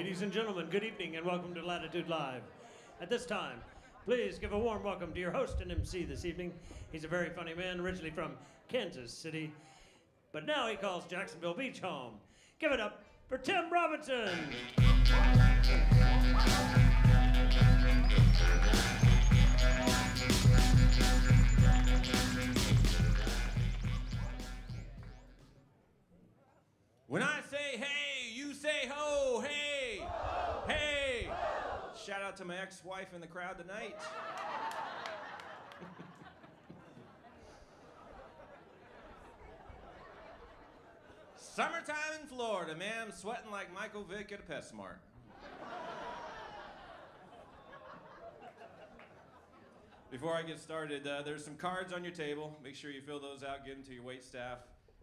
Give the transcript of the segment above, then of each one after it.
Ladies and gentlemen, good evening and welcome to Latitude Live. At this time, please give a warm welcome to your host and MC this evening. He's a very funny man, originally from Kansas City, but now he calls Jacksonville Beach home. Give it up for Tim Robinson. When I say hey, you say ho, hey, ho, hey. Ho. Shout out to my ex-wife in the crowd tonight. Summertime in Florida, man. I'm sweating like Michael Vick at a PetSmart. Before I get started, there's some cards on your table. Make sure you fill those out, give them to your wait staff.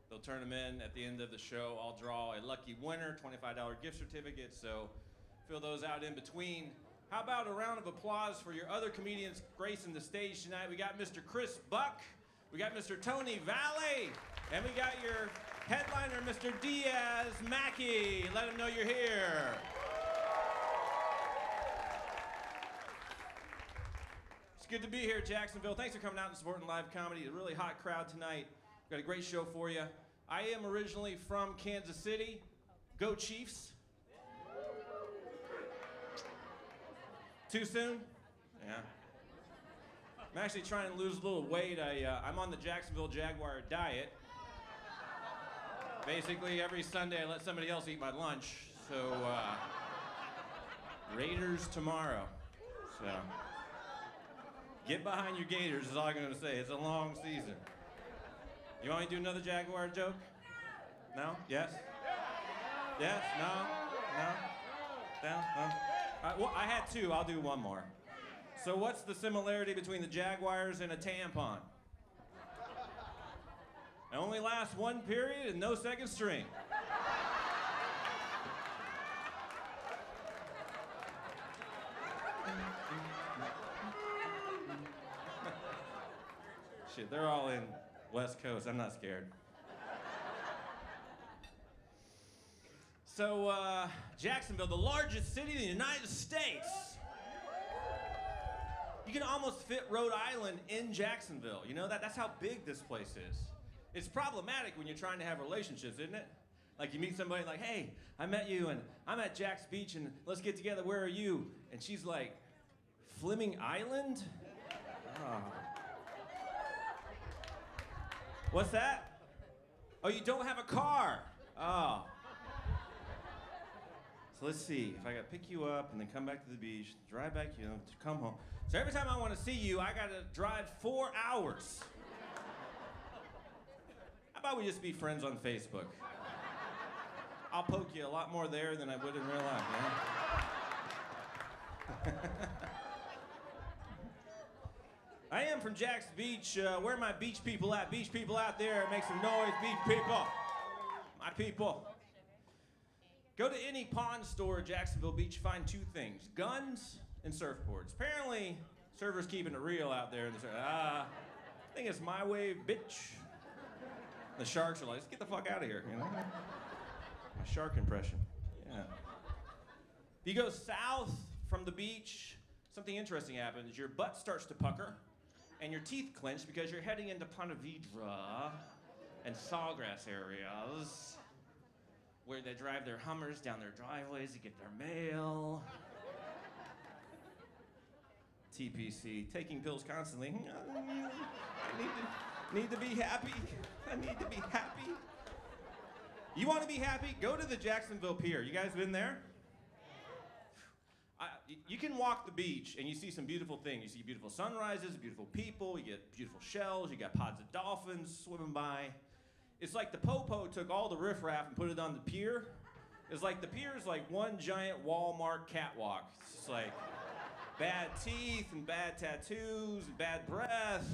They'll turn them in at the end of the show. I'll draw a lucky winner, $25 gift certificate, so fill those out in between. How about a round of applause for your other comedians gracing the stage tonight? We got Mr. Chris Buck, we got Mr. Tony Valle, and we got your headliner, Mr. Diaz, Mackie. Let them know you're here. It's good to be here, Jacksonville. Thanks for coming out and supporting live comedy. A really hot crowd tonight. Got a great show for you. I am originally from Kansas City. Go Chiefs. Too soon? Yeah. I'm actually trying to lose a little weight. I'm on the Jacksonville Jaguar diet. Basically, every Sunday I let somebody else eat my lunch. So, Raiders tomorrow. So, get behind your Gators is all I'm going to say. It's a long season. You want me to do another Jaguar joke? No? Yes? Yes? No? No? No? No? Well, I had two. I'll do one more. So what's the similarity between the Jaguars and a tampon? It only lasts one period and no second string. Shit, they're all in West Coast. I'm not scared. So, Jacksonville, the largest city in the United States. You can almost fit Rhode Island in Jacksonville. You know that? That's how big this place is. It's problematic when you're trying to have relationships, isn't it? Like you meet somebody like, hey, I met you and I'm at Jack's Beach and let's get together, where are you? And she's like, Fleming Island? Oh. What's that? Oh, you don't have a car. Oh. So let's see, if I gotta pick you up and then come back to the beach, drive back, you know, to come home. So every time I wanna see you, I gotta drive 4 hours. How about we just be friends on Facebook? I'll poke you a lot more there than I would in real life, man. I am from Jack's Beach. Where are my beach people at? Beach people out there, make some noise, beach people. My people. Go to any pawn store at Jacksonville Beach, find two things, guns and surfboards. Apparently, surfers keeping it real out there. I think it's my wave, bitch. The sharks are like, let's get the fuck out of here, you know? My shark impression, yeah. If you go south from the beach, something interesting happens. Your butt starts to pucker. And your teeth clench because you're heading into Ponte Vedra and Sawgrass areas where they drive their Hummers down their driveways to get their mail. TPC, taking pills constantly. I need to be happy. I need to be happy. You want to be happy? Go to the Jacksonville Pier. You guys been there? You can walk the beach and you see some beautiful things. You see beautiful sunrises, beautiful people, you get beautiful shells, you got pods of dolphins swimming by. It's like the Popo took all the riffraff and put it on the pier. It's like the pier is like one giant Walmart catwalk. It's just like bad teeth and bad tattoos and bad breath.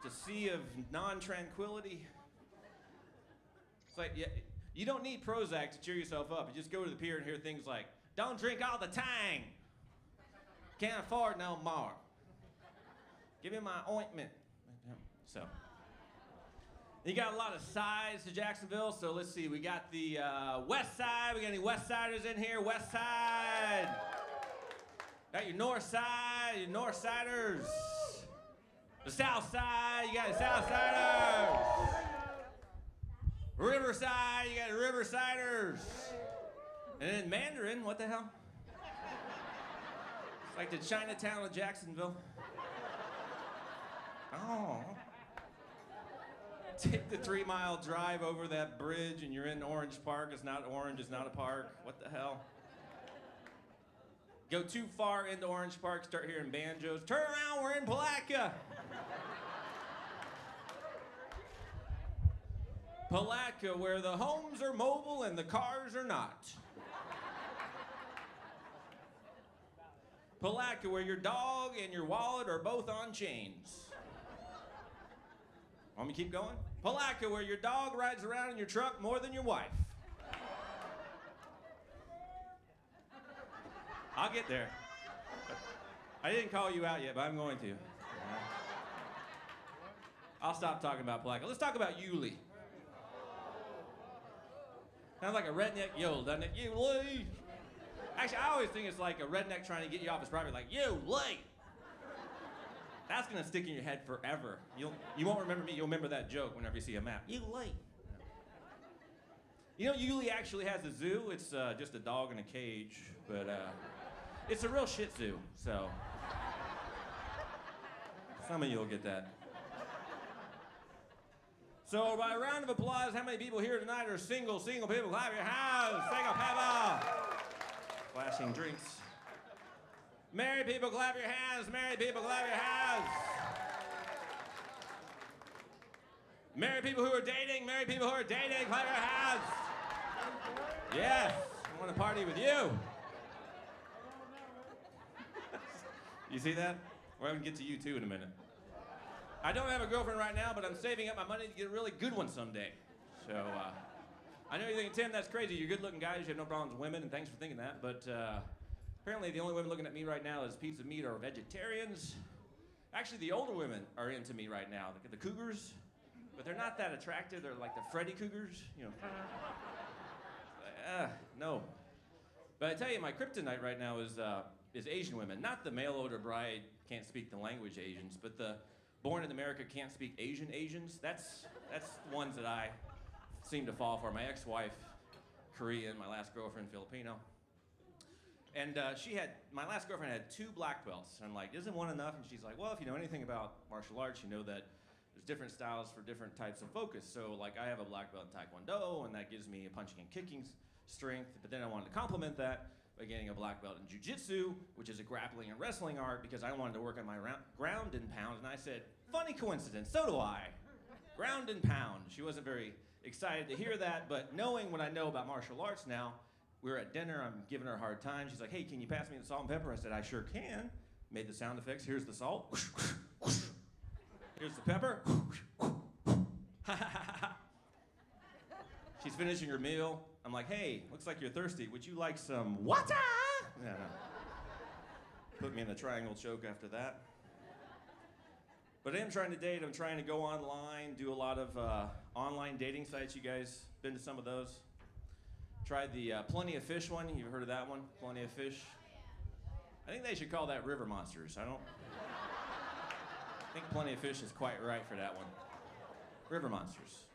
It's a sea of non-tranquility. It's like, yeah, you don't need Prozac to cheer yourself up. You just go to the pier and hear things like, don't drink all the Tang. Can't afford no more. Give me my ointment. So, You got a lot of sides to Jacksonville, so let's see. We got the west side. We got any west siders in here? West side. Got your north side, your north siders. The south side, you got the south siders. Riverside, you got the Riversiders. And then Mandarin, what the hell? It's like the Chinatown of Jacksonville. Oh. Take the 3-mile drive over that bridge and you're in Orange Park. It's not orange, it's not a park. What the hell? Go too far into Orange Park, start hearing banjos. Turn around, we're in Palatka. Palatka, where the homes are mobile and the cars are not. Palatka, where your dog and your wallet are both on chains. Want me to keep going? Palatka, where your dog rides around in your truck more than your wife. I'll get there. I didn't call you out yet, but I'm going to. I'll stop talking about Palatka. Let's talk about Yulee. Sounds like a redneck yodel, doesn't it? Yulee. Actually, I always think it's like a redneck trying to get you off his property, like, Yulee. That's gonna stick in your head forever. You won't remember me, you'll remember that joke whenever you see a map. Yulee. You know, Yulee actually has a zoo. It's just a dog in a cage, but it's a real Shih Tzu, so some of you will get that. So by a round of applause, how many people here tonight are single people? Clap your hands, single people. Flashing drinks. Married people, clap your hands. Married people, clap your hands. Married people who are dating, clap your hands. Yes, I want to party with you. You see that? We're going to get to you too in a minute. I don't have a girlfriend right now, but I'm saving up my money to get a really good one someday. So, I know you're thinking, Tim, that's crazy. You're good-looking guys. You have no problems with women, and thanks for thinking that. But apparently the only women looking at me right now is pizza meat or vegetarians. Actually, the older women are into me right now. The cougars, but they're not that attractive. They're like the Freddy Cougars, you know. No. But I tell you, my kryptonite right now is Asian women. Not the mail-order bride can't speak the language Asians, but the born in America can't speak Asians. That's the ones that I seem to fall for. My ex-wife, Korean, my last girlfriend, Filipino. And my last girlfriend had 2 black belts. And I'm like, isn't one enough? And she's like, well, if you know anything about martial arts, you know that there's different styles for different types of focus. So like I have a black belt in Taekwondo, and that gives me a punching and kicking strength. But then I wanted to complement that by getting a black belt in Jiu-Jitsu, which is a grappling and wrestling art, because I wanted to work on my ground and pound. And I said, funny coincidence, so do I. Ground and pound. She wasn't very excited to hear that, but knowing what I know about martial arts now, we were at dinner, I'm giving her a hard time. She's like, hey, can you pass me the salt and pepper? I said, I sure can. Made the sound effects. Here's the salt. Here's the pepper. She's finishing her meal. I'm like, hey, looks like you're thirsty. Would you like some water? No. Put me in a triangle choke after that. But I am trying to date. I'm trying to go online, do a lot of online dating sites. You guys been to some of those? Tried the Plenty of Fish one. You've heard of that one? Plenty of Fish. I think they should call that River Monsters. I think Plenty of Fish is quite right for that one. River Monsters.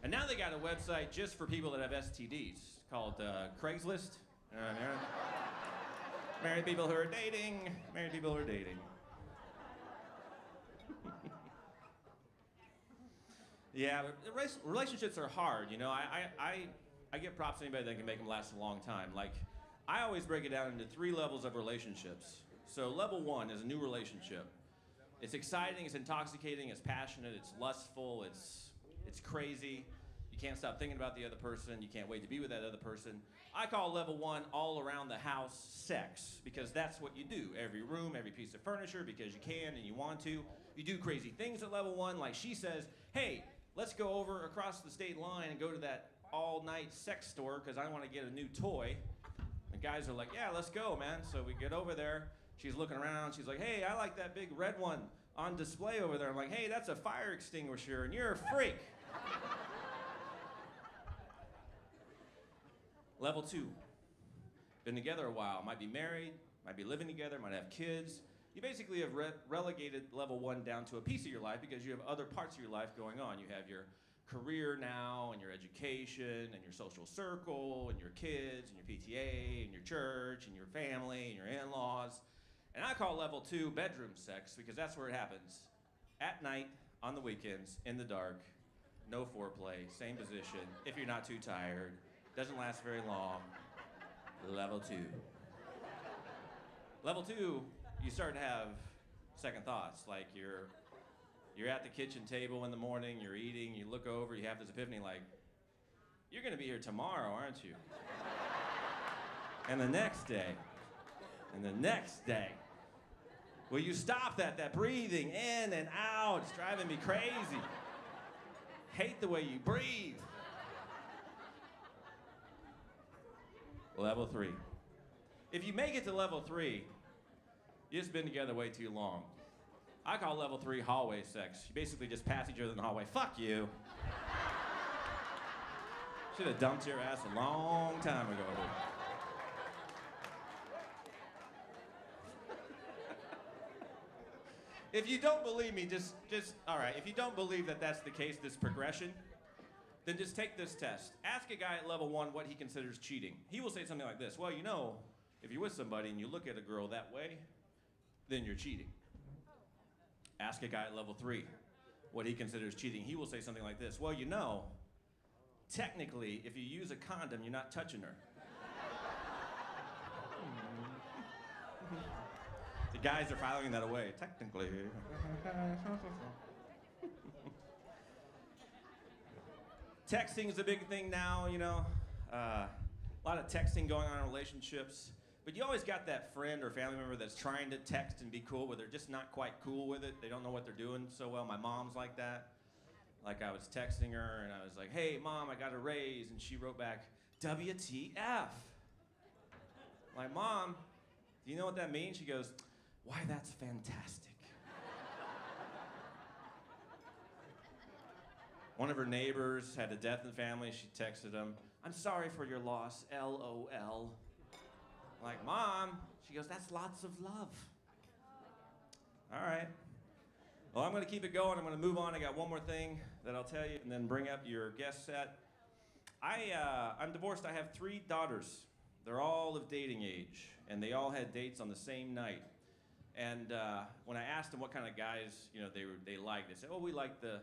And now they got a website just for people that have STDs called Craigslist. Married people who are dating. Married people who are dating. Yeah, but relationships are hard, you know. I give props to anybody that can make them last a long time. Like, I always break it down into 3 levels of relationships. So level 1 is a new relationship. It's exciting, it's intoxicating, it's passionate, it's lustful, it's crazy. You can't stop thinking about the other person. You can't wait to be with that other person. I call level 1 all around the house sex, because that's what you do. Every room, every piece of furniture, because you can and you want to. You do crazy things at level 1, like she says, hey, let's go over across the state line and go to that all-night sex store because I want to get a new toy. And guys are like, yeah, let's go, man. So we get over there. She's looking around. She's like, hey, I like that big red one. on display over there. I'm like, hey, that's a fire extinguisher, and you're a freak. Level 2. Been together a while, might be married, might be living together, might have kids. You basically have relegated level 1 down to a piece of your life because you have other parts of your life going on. You have your career now, and your education, and your social circle, and your kids, and your PTA, and your church, and your family, and your in-laws. And I call level 2 bedroom sex because that's where it happens. At night, on the weekends, in the dark, no foreplay, same position, if you're not too tired, doesn't last very long. Level 2. Level 2, you start to have second thoughts, like you're at the kitchen table in the morning, you're eating, you look over, you have this epiphany like, you're gonna be here tomorrow, aren't you? And the next day, and the next day. Will you stop that breathing in and out? It's driving me crazy. Hate the way you breathe. Level 3. If you make it to level 3, you've just been together way too long. I call level 3 hallway sex. You basically just pass each other in the hallway. Fuck you. Should have dumped your ass a long time ago. If you don't believe me, all right, if you don't believe that that's the case, this progression, then just take this test. Ask a guy at level 1 what he considers cheating. He will say something like this, well, you know, if you're with somebody and you look at a girl that way, then you're cheating. Ask a guy at level 3 what he considers cheating. He will say something like this, well, you know, technically, if you use a condom, you're not touching her. The guys are filing that away, technically. Texting is a big thing now, you know. A lot of texting going on in relationships. But you always got that friend or family member that's trying to text and be cool, but they're just not quite cool with it. They don't know what they're doing so well. My mom's like that. Like I was texting her and I was like, hey, Mom, I got a raise. And she wrote back, WTF. Like, Mom, do you know what that means? She goes, why, that's fantastic. One of her neighbors had a death in the family. She texted him, I'm sorry for your loss, LOL. Like, Mom, she goes, that's lots of love. All right. Well, I'm gonna keep it going. I'm gonna move on. I got one more thing that I'll tell you and then bring up your guest set. I'm divorced. I have 3 daughters. They're all of dating age, and they all had dates on the same night. And when I asked them what kind of guys, you know, they liked, they said, oh, we like the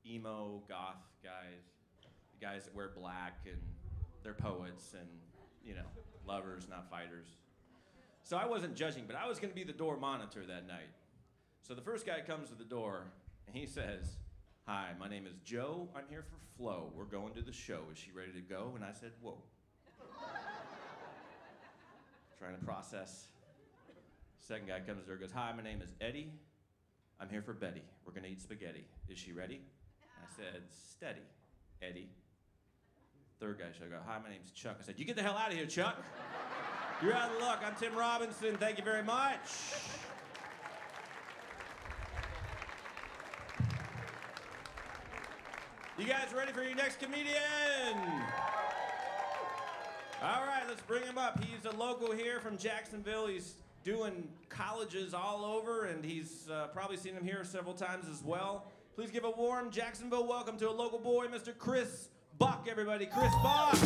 emo, goth guys, the guys that wear black, and they're poets, and, you know, lovers, not fighters. So I wasn't judging, but I was gonna be the door monitor that night. So the first guy comes to the door, and he says, hi, my name is Joe, I'm here for Flo. We're going to the show, is she ready to go? And I said, whoa. Trying to process. Second guy comes to the door, goes, hi, my name is Eddie. I'm here for Betty. We're gonna eat spaghetti. Is she ready? I said, steady, Eddie. Third guy showed up, hi, my name's Chuck. I said, you get the hell out of here, Chuck. You're out of luck. I'm Tim Robinson. Thank you very much. You guys ready for your next comedian? All right, let's bring him up. He's a local here from Jacksonville. He's doing colleges all over, and he's probably seen him here several times as well. Please give a warm Jacksonville welcome to a local boy, Mr. Chris Buck, everybody. Chris Buck.